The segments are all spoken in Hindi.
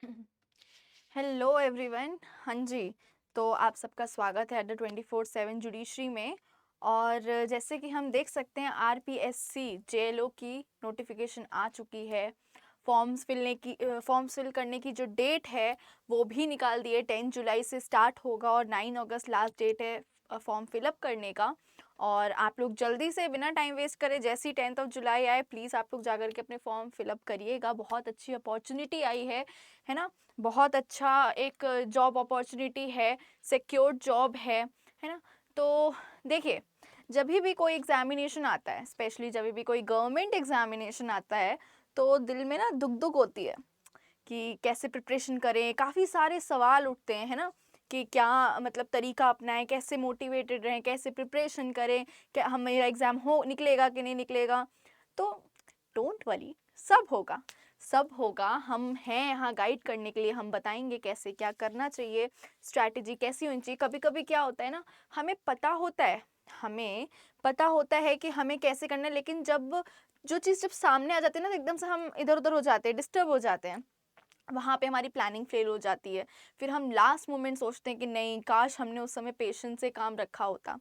Hello everyone. हाँ जी, तो आप सबका स्वागत है द 24/7 जुडिशरी में। और जैसे कि हम देख सकते हैं आरपीएससी जेएलओ की नोटिफिकेशन आ चुकी है। फॉर्म्स फिल करने की जो डेट है वो भी निकाल दी है। 10 जुलाई से स्टार्ट होगा और 9 अगस्त लास्ट डेट है फॉर्म फिलअप करने का। और आप लोग जल्दी से बिना टाइम वेस्ट करे जैसे ही 10 जुलाई आए प्लीज़ आप लोग जाकर के अपने फॉर्म फिलअप करिएगा। बहुत अच्छी अपॉर्चुनिटी आई है ना। बहुत अच्छा एक जॉब अपॉर्चुनिटी है, सिक्योर्ड जॉब है ना। तो देखिए, जब भी कोई एग्जामिनेशन आता है, स्पेशली जब भी कोई गवर्नमेंट एग्जामिनेशन आता है, तो दिल में ना दुख दुख होती है कि कैसे प्रिपरेशन करें। काफ़ी सारे सवाल उठते हैं, है ना, कि क्या मतलब तरीका अपनाएं, कैसे मोटिवेटेड रहें, कैसे प्रिपरेशन करें, क्या हम मेरा एग्ज़ाम हो निकलेगा कि नहीं निकलेगा। तो डोंट वरी, सब होगा, सब होगा। हम हैं यहाँ गाइड करने के लिए। हम बताएंगे कैसे क्या करना चाहिए, स्ट्रैटेजी कैसी होनी चाहिए। कभी कभी क्या होता है ना, हमें पता होता है कि हमें कैसे करना है, लेकिन जब जो चीज़ जब सामने आ जाती है ना, तो एकदम से हम इधर उधर हो जाते हैं, डिस्टर्ब हो जाते हैं। वहाँ पे हमारी प्लानिंग फेल हो जाती है। फिर हम लास्ट मोमेंट सोचते हैं कि नहीं, काश हमने उस समय पेशेंस से काम रखा होता।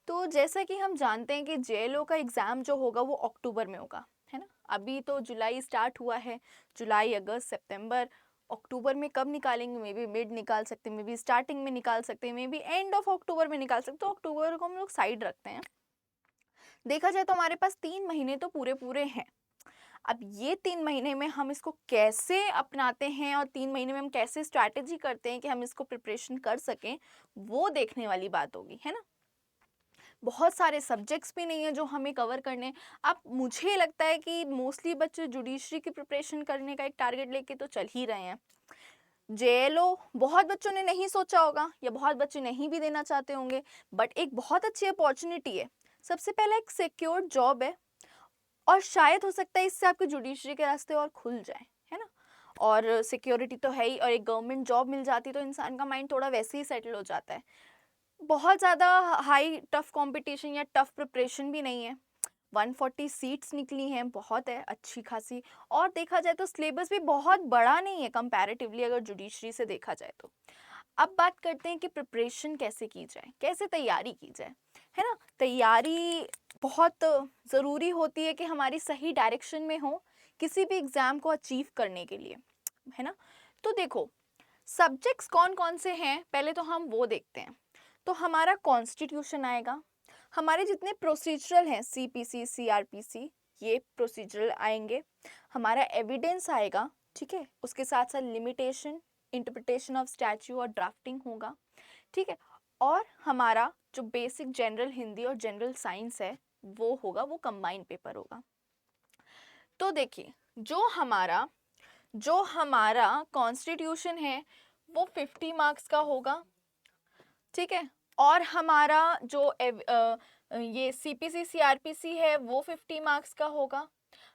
तो जैसा कि हम जानते हैं कि जेएलओ का एग्ज़ाम जो होगा वो अक्टूबर में होगा, है ना। अभी तो जुलाई स्टार्ट हुआ है, जुलाई अगस्त सितंबर, अक्टूबर में कब निकालेंगे, मे बी मिड निकाल सकते हैं, मे बी स्टार्टिंग में निकाल सकते हैं, may be end of October में निकाल सकते हैं। तो अक्टूबर को हम लोग साइड रखते हैं। देखा जाए तो हमारे पास 3 महीने तो पूरे पूरे हैं। अब ये 3 महीने में हम इसको कैसे अपनाते हैं और 3 महीने में हम कैसे स्ट्रैटेजी करते हैं कि हम इसको प्रिपरेशन कर सकें, वो देखने वाली बात होगी, है ना। बहुत सारे सब्जेक्ट्स भी नहीं है जो हमें कवर करने। अब मुझे लगता है कि मोस्टली बच्चे जुडिशरी की प्रिपरेशन करने का एक टारगेट लेके तो चल ही रहे हैं। जेएलओ बहुत बच्चों ने नहीं सोचा होगा, या बहुत बच्चे नहीं भी देना चाहते होंगे, बट एक बहुत अच्छी अपॉर्चुनिटी है। सबसे पहला एक सिक्योर जॉब है, और शायद हो सकता है इससे आपके जुडिशरी के रास्ते और खुल जाए, है ना। और सिक्योरिटी तो है ही, और एक गवर्नमेंट जॉब मिल जाती तो इंसान का माइंड थोड़ा वैसे ही सेटल हो जाता है। बहुत ज़्यादा हाई टफ कंपटीशन या टफ प्रिपरेशन भी नहीं है। 140 सीट्स निकली हैं, बहुत है, अच्छी खासी। और देखा जाए तो सिलेबस भी बहुत बड़ा नहीं है कंपैरेटिवली, अगर जुडिशरी से देखा जाए तो। अब बात करते हैं कि प्रिपरेशन कैसे की जाए, कैसे तैयारी की जाए, है ना। तैयारी बहुत ज़रूरी होती है कि हमारी सही डायरेक्शन में हो किसी भी एग्ज़ाम को अचीव करने के लिए, है ना। तो देखो, सब्जेक्ट्स कौन कौन से हैं पहले तो हम वो देखते हैं। तो हमारा कॉन्स्टिट्यूशन आएगा, हमारे जितने प्रोसीजरल हैं, सीपीसी सीआरपीसी, ये प्रोसीजरल आएंगे। हमारा एविडेंस आएगा, ठीक है। उसके साथ साथ लिमिटेशन, इंटरप्रिटेशन ऑफ स्टैच्यू और ड्राफ्टिंग होगा, ठीक है। और हमारा जो बेसिक जनरल हिंदी और जनरल साइंस है वो होगा, वो कंबाइंड पेपर होगा। तो देखिए, जो हमारा कॉन्स्टिट्यूशन है वो 50 मार्क्स का होगा, ठीक है। और हमारा जो ये सीपीसी सीआरपीसी है वो 50 मार्क्स का होगा।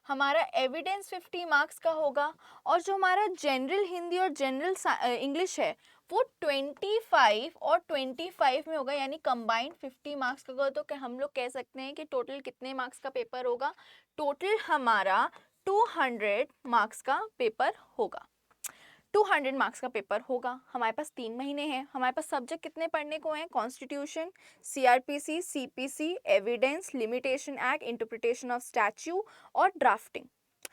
हमारा एविडेंस 50 मार्क्स का होगा। और जो हमारा जनरल हिंदी और जनरल इंग्लिश है वो 25 और 25 में होगा, यानी कंबाइंड 50 मार्क्स का होगा। तो क्या हम लोग कह सकते हैं कि टोटल कितने मार्क्स का पेपर होगा? टोटल हमारा 200 मार्क्स का पेपर होगा। 200 मार्क्स का पेपर होगा। हमारे पास 3 महीने हैं। हमारे पास सब्जेक्ट कितने पढ़ने को हैं? Constitution, CrPC, CPC, evidence, limitation act, interpretation of statue और ड्राफ्टिंग,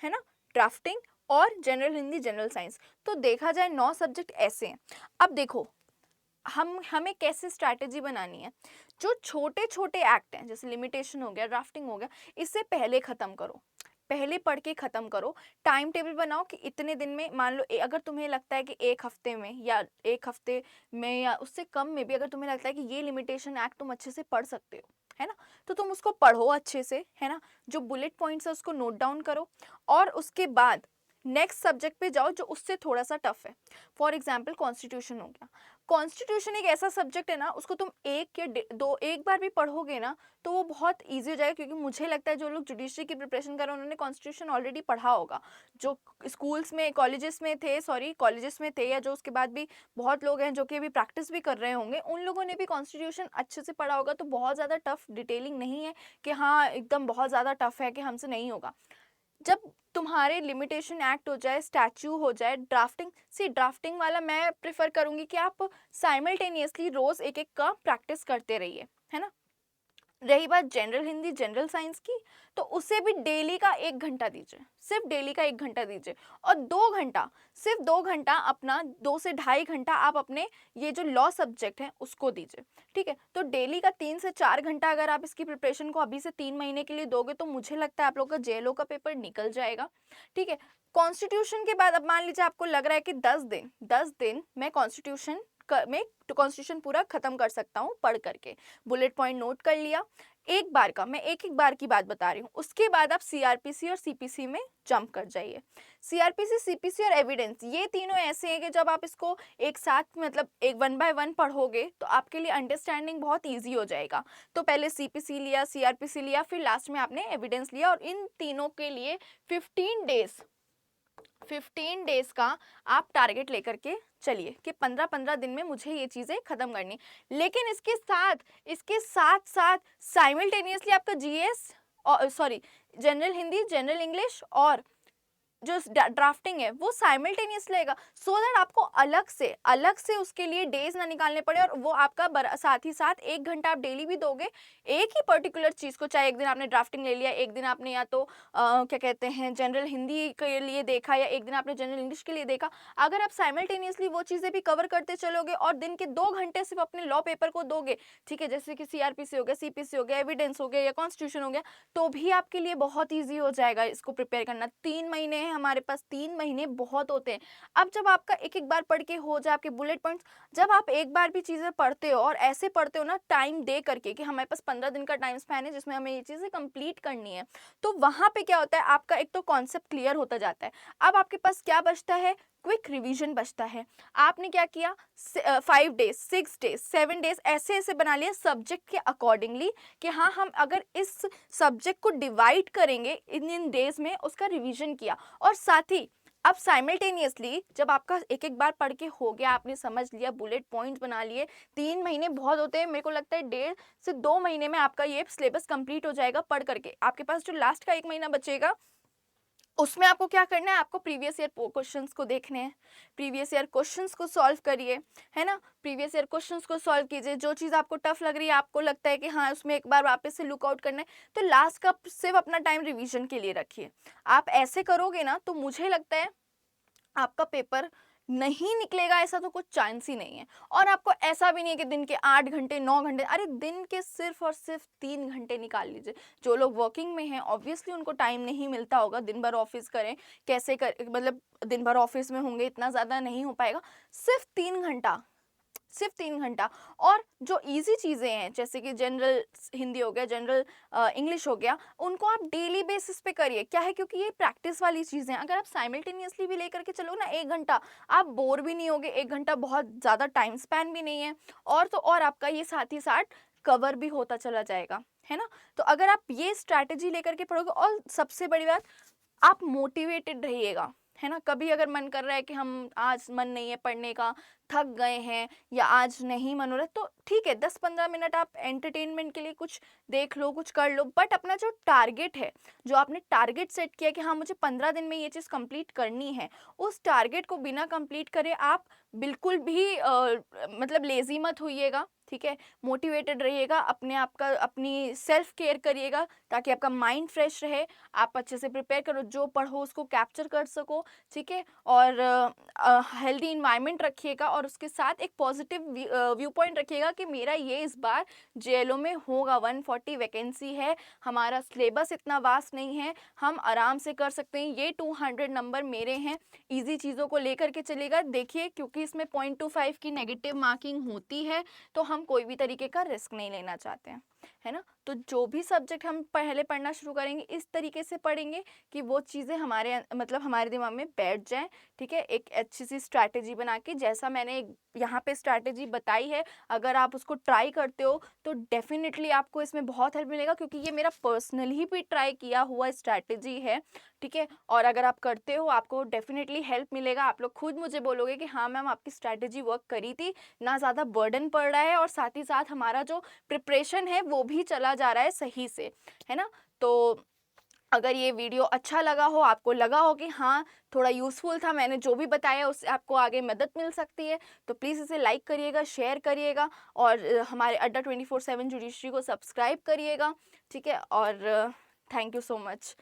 है ना। ड्राफ्टिंग और जनरल हिंदी, जनरल साइंस। तो देखा जाए 9 सब्जेक्ट ऐसे हैं। अब देखो, हमें कैसे स्ट्रैटेजी बनानी है। जो छोटे छोटे एक्ट हैं, जैसे लिमिटेशन हो गया, ड्राफ्टिंग हो गया, इससे पहले ख़त्म करो, पहले पढ़ के ख़त्म करो। टाइम टेबल बनाओ कि इतने दिन में, मान लो अगर तुम्हें लगता है कि एक हफ्ते में या एक हफ्ते में या उससे कम में भी अगर तुम्हें लगता है कि ये लिमिटेशन एक्ट तुम अच्छे से पढ़ सकते हो, है ना, तो तुम उसको पढ़ो अच्छे से, है ना। जो बुलेट पॉइंट्स है उसको नोट डाउन करो, और उसके बाद नेक्स्ट सब्जेक्ट पे जाओ जो उससे थोड़ा सा टफ है। फॉर एग्जाम्पल कॉन्स्टिट्यूशन हो गया। कॉन्स्टिट्यूशन एक ऐसा सब्जेक्ट है ना, उसको तुम एक बार भी पढ़ोगे ना तो वो बहुत ईजी हो जाएगा। क्योंकि मुझे लगता है जो लोग जुडिशरी की प्रिपरेशन कर रहे हैं उन्होंने कॉन्स्टिट्यूशन ऑलरेडी पढ़ा होगा। जो स्कूल्स में कॉलेजेस में थे, या जो उसके बाद भी बहुत लोग हैं जो कि अभी प्रैक्टिस भी कर रहे होंगे, उन लोगों ने भी कॉन्स्टिट्यूशन अच्छे से पढ़ा होगा। तो बहुत ज़्यादा टफ डिटेलिंग नहीं है कि हाँ एकदम बहुत ज़्यादा टफ है कि हमसे नहीं होगा। जब तुम्हारे लिमिटेशन एक्ट हो जाए, स्टैच्यू हो जाए, ड्राफ्टिंग वाला मैं प्रेफर करूँगी कि आप साइमल्टेनियसली रोज़ एक-एक का प्रैक्टिस करते रहिए, है ना? रही बात जनरल हिंदी, जनरल साइंस की, तो उसे भी डेली का 1 घंटा दीजिए, सिर्फ डेली का 1 घंटा दीजिए और 2 घंटा, सिर्फ 2 घंटा अपना 2 से ढाई घंटा आप अपने ये जो लॉ सब्जेक्ट है उसको दीजिए, ठीक है? तो डेली का 3 से 4 घंटा अगर आप इसकी प्रिपरेशन को अभी से 3 महीने के लिए दोगे तो मुझे लगता है आप लोग का जेएलओ का पेपर निकल जाएगा, ठीक है? कॉन्स्टिट्यूशन के बाद अब मान लीजिए आपको लग रहा है कि 10 दिन मैं कॉन्स्टिट्यूशन पूरा खत्म कर सकता हूँ पढ़ करके, बुलेट पॉइंट नोट कर लिया, एक बार का, मैं एक एक बार की बात बता रही हूँ। उसके बाद आप सीआरपीसी और सीपीसी में जंप कर जाइए। सीआरपीसी, सीपीसी और एविडेंस, ये तीनों ऐसे हैं कि जब आप इसको एक साथ मतलब एक 1 बाय 1 पढ़ोगे तो आपके लिए अंडरस्टैंडिंग बहुत ईजी हो जाएगा। तो पहले सीपीसी लिया, सीआरपीसी लिया, फिर लास्ट में आपने एविडेंस लिया और इन तीनों के लिए 15 डेज का आप टारगेट लेकर के चलिए कि 15-15 दिन में मुझे ये चीज़ें ख़त्म करनी। लेकिन इसके साथ साथ साइमल्टेनियसली आपका जीएस और sorry general Hindi, general English और जो ड्राफ्टिंग है वो साइमल्टेनियस रहेगा, सो दैट आपको अलग से उसके लिए डेज ना निकालने पड़े और वो आपका साथ ही साथ 1 घंटा आप डेली भी दोगे एक ही पर्टिकुलर चीज़ को, चाहे एक दिन आपने ड्राफ्टिंग ले लिया, एक दिन आपने या तो क्या कहते हैं जनरल हिंदी के लिए देखा या एक दिन आपने जनरल इंग्लिश के लिए देखा। अगर आप साइमल्टेनियसली वो चीज़ें भी कवर करते चलोगे और दिन के 2 घंटे सिर्फ अपने लॉ पेपर को दोगे, ठीक है, जैसे कि सीआरपीसी हो गया, सीपीसी हो गया, एविडेंस हो गया या कॉन्स्टिट्यूशन हो गया, तो भी आपके लिए बहुत ईजी हो जाएगा इसको प्रिपेयर करना। 3 महीने हैं हमारे पास, 3 महीने बहुत होते हैं। अब जब आपका एक एक बार पढ़ के हो जाए आपके बुलेट पॉइंट्स, जब आप एक बार भी चीज़ें पढ़ते हो और ऐसे पढ़ते हो ना टाइम दे करके कि हमारे पास 15 दिन का टाइम स्पैन है जिसमें हमें ये चीज़ें कंप्लीट करनी है, तो वहाँ पे क्या होता है आपका एक तो कॉन्सेप्ट क्लियर होता जाता है। अब आपके पास क्या बचता है, क्विक रिवीजन बचता है। आपने क्या किया, 5 डेज, 6 डेज, 7 डेज ऐसे ऐसे बना लिया सब्जेक्ट के अकॉर्डिंगली कि हाँ हम अगर इस सब्जेक्ट को डिवाइड करेंगे इन डेज में, उसका रिवीजन किया। और साथ ही अब साइमल्टेनियसली जब आपका एक एक बार पढ़ के हो गया, आपने समझ लिया, बुलेट पॉइंट्स बना लिए, 3 महीने बहुत होते हैं, मेरे को लगता है 1.5 से 2 महीने में आपका ये सिलेबस कंप्लीट हो जाएगा पढ़ करके। आपके पास जो लास्ट का 1 महीना बचेगा उसमें आपको क्या करना है, आपको प्रीवियस ईयर क्वेश्चंस को देखने हैं, प्रीवियस ईयर क्वेश्चंस को सॉल्व करिए, है ना? प्रीवियस ईयर क्वेश्चंस को सॉल्व कीजिए, जो चीज़ आपको टफ लग रही है, आपको लगता है कि हाँ उसमें एक बार वापस से लुक आउट करना है, तो लास्ट का सिर्फ अपना टाइम रिवीजन के लिए रखिए। आप ऐसे करोगे ना तो मुझे लगता है आपका पेपर नहीं निकलेगा, ऐसा तो कुछ चांस ही नहीं है। और आपको ऐसा भी नहीं है कि दिन के 8 घंटे 9 घंटे, अरे दिन के सिर्फ और सिर्फ 3 घंटे निकाल लीजिए। जो लोग वर्किंग में हैं ऑब्वियसली उनको टाइम नहीं मिलता होगा, दिन भर ऑफिस करें, कैसे कर मतलब दिन भर ऑफिस में होंगे, इतना ज़्यादा नहीं हो पाएगा। सिर्फ 3 घंटा, सिर्फ 3 घंटा। और जो इजी चीज़ें हैं जैसे कि जनरल हिंदी हो गया, जनरल इंग्लिश हो गया, उनको आप डेली बेसिस पे करिए। क्या है, क्योंकि ये प्रैक्टिस वाली चीज़ें हैं। अगर आप साइमल्टेनियसली भी लेकर के चलो ना 1 घंटा, आप बोर भी नहीं होगे। 1 घंटा बहुत ज़्यादा टाइम स्पैन भी नहीं है, और तो और आपका ये साथ ही साथ कवर भी होता चला जाएगा, है ना? तो अगर आप ये स्ट्रैटेजी लेकर के पढ़ोगे, और सबसे बड़ी बात, आप मोटिवेटेड रहिएगा, है ना? कभी अगर मन कर रहा है कि हम आज मन नहीं है पढ़ने का, थक गए हैं या आज नहीं मन हो रहा है, तो ठीक है 10-15 मिनट आप एंटरटेनमेंट के लिए कुछ देख लो, कुछ कर लो, बट अपना जो टारगेट है, जो आपने टारगेट सेट किया कि हाँ मुझे 15 दिन में ये चीज़ कंप्लीट करनी है, उस टारगेट को बिना कंप्लीट करे आप बिल्कुल भी मतलब लेज़ी मत होइएगा, ठीक है? मोटिवेटेड रहिएगा, अपने आप का अपनी सेल्फ केयर करिएगा ताकि आपका माइंड फ्रेश रहे, आप अच्छे से प्रिपेयर करो, जो पढ़ो उसको कैप्चर कर सको, ठीक है? और हेल्दी इन्वायरमेंट रखिएगा और उसके साथ एक पॉजिटिव व्यू पॉइंट रखिएगा कि मेरा ये इस बार जेएलओ में होगा, 140 वैकेंसी है, हमारा सिलेबस इतना वास्ट नहीं है, हम आराम से कर सकते हैं, ये 200 नंबर मेरे हैं। ईजी चीज़ों को लेकर के चलेगा, देखिए क्योंकि इसमें 0.25 की नेगेटिव मार्किंग होती है, तो हम कोई भी तरीके का रिस्क नहीं लेना चाहते हैं, है ना? तो जो भी सब्जेक्ट हम पहले पढ़ना शुरू करेंगे इस तरीके से पढ़ेंगे कि वो चीज़ें हमारे मतलब हमारे दिमाग में बैठ जाएँ, ठीक है? एक अच्छी सी स्ट्रैटेजी बना के, जैसा मैंने यहाँ पे स्ट्रैटेजी बताई है, अगर आप उसको ट्राई करते हो तो डेफ़िनेटली आपको इसमें बहुत हेल्प मिलेगा, क्योंकि ये मेरा पर्सनली भी ट्राई किया हुआ स्ट्रैटेजी है, ठीक है? और अगर आप करते हो आपको डेफ़िनेटली हेल्प मिलेगा। आप लोग खुद मुझे बोलोगे कि हाँ मैम आपकी स्ट्रैटेजी वर्क करी थी, ना ज़्यादा बर्डन पड़ रहा है और साथ ही साथ हमारा जो प्रिपरेशन है वो भी चला जा रहा है सही से, है ना? तो अगर ये वीडियो अच्छा लगा हो, आपको लगा हो कि हाँ, थोड़ा यूज़फुल था, मैंने जो भी बताया उससे आपको आगे मदद मिल सकती है, तो प्लीज़ इसे लाइक करिएगा, शेयर करिएगा और हमारे अड्डा 24/7 जुडिशरी को सब्सक्राइब करिएगा, ठीक है? और थैंक यू सो मच।